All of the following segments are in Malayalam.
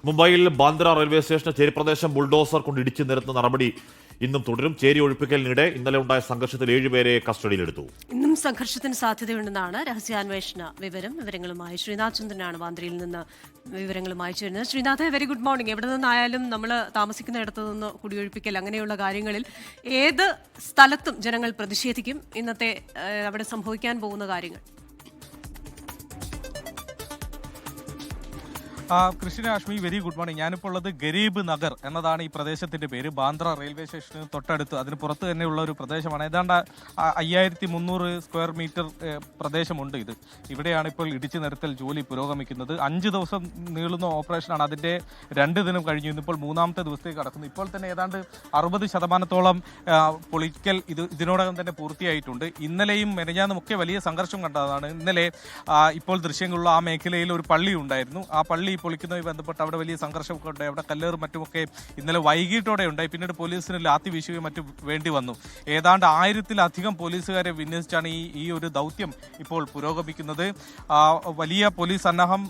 മുംബൈയിൽ ബാന്ദ്ര റെയിൽവേ സ്റ്റേഷന് ചേരി പ്രദേശം ബുൾഡോസർ കൊണ്ട് ഇടിച്ചു നിരത്തുന്ന നടപടി ഇന്നും തുടരും. ചേരി ഒഴിപ്പിക്കലിനിടെ ഇന്നലെ ഉണ്ടായ സംഘർഷത്തിൽ 7 പേരെ കസ്റ്റഡിയിലെടുത്തു. ഇന്നും സംഘർഷത്തിന് സാധ്യതയുണ്ടെന്നാണ് രഹസ്യാന്വേഷണ വിവരങ്ങളുമായി ശ്രീനാഥ് ചന്ദ്രനാണ് ബാന്ദ്രയിൽ നിന്ന് വിവരങ്ങളുമായി ചേരുന്നത്. Sreenath, very good morning. എവിടെ നിന്നായാലും നമ്മൾ താമസിക്കുന്ന ഇടത്തു നിന്ന് കുടിയൊഴിപ്പിക്കൽ അങ്ങനെയുള്ള കാര്യങ്ങളിൽ ഏത് സ്ഥലത്തും ജനങ്ങൾ പ്രതിഷേധിക്കും. ഇന്നത്തെ അവിടെ സംഭവിക്കാൻ പോകുന്ന കാര്യങ്ങൾ Krishna Ashmi, very good morning. ഞാനിപ്പോൾ ഉള്ളത് ഗരീബ് നഗർ എന്നതാണ് ഈ പ്രദേശത്തിന്റെ പേര്. ബാന്ദ്ര റെയിൽവേ സ്റ്റേഷന് തൊട്ടടുത്ത്, അതിന് പുറത്ത് തന്നെയുള്ള ഒരു പ്രദേശമാണ്. ഏതാണ്ട് 5300 സ്ക്വയർ മീറ്റർ പ്രദേശമുണ്ട് ഇത്. ഇവിടെയാണ് ഇപ്പോൾ ഇടിച്ചു നിരത്തൽ ജോലി പുരോഗമിക്കുന്നത്. 5 ദിവസം നീളുന്ന ഓപ്പറേഷനാണ്. അതിന്റെ 2 ദിനം കഴിഞ്ഞു. ഇന്നിപ്പോൾ 3ാമത്തെ ദിവസത്തേക്ക് കടക്കുന്നു. ഇപ്പോൾ തന്നെ ഏതാണ്ട് 60% പൊളിക്കൽ ഇതിനോടകം തന്നെ പൂർത്തിയായിട്ടുണ്ട്. ഇന്നലെയും മെനഞ്ഞാന്നുമൊക്കെ വലിയ സംഘർഷം കണ്ടതാണ്. ഇന്നലെ ഇപ്പോൾ ദൃശ്യങ്ങളുള്ള ആ മേഖലയിൽ ഒരു പള്ളി ഉണ്ടായിരുന്നു. ആ പള്ളി പൊളിക്കുന്നതുമായി ബന്ധപ്പെട്ട് അവിടെ വലിയ സംഘർഷമൊക്കെ ഉണ്ടായി. അവിടെ കല്ലേറും മറ്റുമൊക്കെ ഇന്നലെ വൈകിട്ടോടെ ഉണ്ടായി. പിന്നീട് പോലീസിന് ലാത്തി വീശുകയും മറ്റും വേണ്ടി വന്നു. ഏതാണ്ട് 1000-ലധികം പോലീസുകാരെ വിന്യസിച്ചാണ് ഈ ഒരു ദൗത്യം ഇപ്പോൾ പുരോഗമിക്കുന്നത്. വലിയ പോലീസ് സന്നാഹം,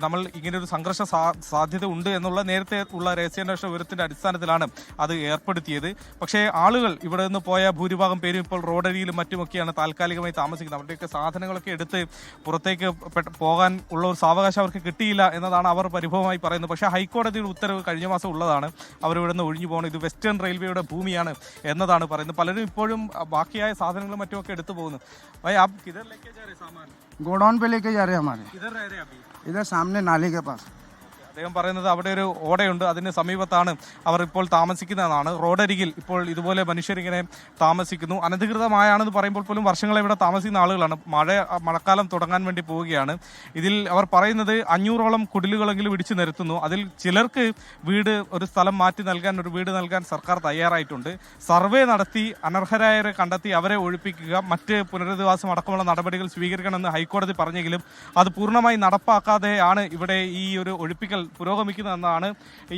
നമ്മൾ ഇങ്ങനെയൊരു സംഘർഷ സാധ്യത ഉണ്ട് എന്നുള്ള നേരത്തെ ഉള്ള രഹസ്യാന്വേഷണ വിവരത്തിന്റെ അടിസ്ഥാനത്തിലാണ് അത് ഏർപ്പെടുത്തിയത്. പക്ഷേ ആളുകൾ ഇവിടെ നിന്ന് പോയ ഭൂരിഭാഗം പേരും ഇപ്പോൾ റോഡരിയിലും മറ്റുമൊക്കെയാണ് താൽക്കാലികമായി താമസിക്കുന്നത്. അവരുടെയൊക്കെ സാധനങ്ങളൊക്കെ എടുത്ത് പുറത്തേക്ക് പോകാൻ ഉള്ള ഒരു സാവകാശം അവർക്ക് കിട്ടിയില്ല എന്നതാണ് അവർ പരിഭവമായി പറയുന്നത്. പക്ഷേ ഹൈക്കോടതിയുടെ ഉത്തരവ് കഴിഞ്ഞ മാസം ഉള്ളതാണ്. അവരിവിടെ നിന്ന് ഒഴിഞ്ഞു പോകണം, ഇത് വെസ്റ്റേൺ റെയിൽവേയുടെ ഭൂമിയാണ് എന്നതാണ് പറയുന്നത്. പലരും ഇപ്പോഴും ബാക്കിയായ സാധനങ്ങളും മറ്റുമൊക്കെ എടുത്തു പോകുന്നു. भाई आप किधर लेके जा रहे सामान? गोडाउन पे लेके जा रहे हैं हमारे. किधर रह रहे हैं अभी? इधर सामने नाले के पास. അദ്ദേഹം പറയുന്നത് അവിടെ ഒരു ഓടയുണ്ട്, അതിന് സമീപത്താണ് അവർ ഇപ്പോൾ താമസിക്കുന്നതെന്നാണ്. റോഡരികിൽ ഇപ്പോൾ ഇതുപോലെ മനുഷ്യരിങ്ങനെ താമസിക്കുന്നു. അനധികൃതമായാണെന്ന് പറയുമ്പോൾ പോലും വർഷങ്ങളെ ഇവിടെ താമസിക്കുന്ന ആളുകളാണ്. മഴക്കാലം തുടങ്ങാൻ വേണ്ടി പോവുകയാണ്. ഇതിൽ അവർ പറയുന്നത് 500ഓളം കുടിലുകളെങ്കിലും ഇടിച്ചു നിരത്തുന്നു. അതിൽ ചിലർക്ക് ഒരു സ്ഥലം മാറ്റി നൽകാൻ, ഒരു വീട് നൽകാൻ സർക്കാർ തയ്യാറായിട്ടുണ്ട്. സർവേ നടത്തി അനർഹരായവരെ കണ്ടെത്തി അവരെ ഒഴിപ്പിക്കുക, മറ്റ് പുനരധിവാസം അടക്കമുള്ള നടപടികൾ സ്വീകരിക്കണമെന്ന് ഹൈക്കോടതി പറഞ്ഞെങ്കിലും അത് പൂർണ്ണമായി നടപ്പാക്കാതെയാണ് ഇവിടെ ഈ ഒരു ഒഴിപ്പിക്കൽ പുരോഗമിക്കുന്നതെന്നാണ്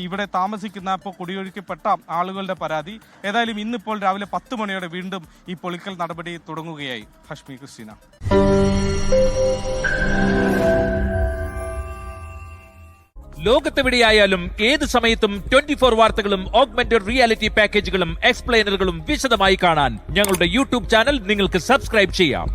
ഇവിടെ താമസിക്കുന്ന ഇപ്പോൾ കുടിയൊഴിക്കപ്പെട്ട ആളുകളുടെ പരാതി. ഏതായാലും ഇന്നിപ്പോൾ രാവിലെ 10 മണിയോടെ വീണ്ടും ഈ പൊളിക്കൽ നടപടി തുടങ്ങുകയായി. ഹഷ്മി, ക്രിസ്റ്റീന. ലോകത്തെവിടെയായാലും ഏത് സമയത്തും 24 വാർത്തകളും ഓഗ്മെന്റഡ് റിയാലിറ്റി പാക്കേജുകളും എക്സ്പ്ലെയിനറുകളും വിശദമായി കാണാൻ ഞങ്ങളുടെ യൂട്യൂബ് ചാനൽ നിങ്ങൾക്ക് സബ്സ്ക്രൈബ് ചെയ്യാം.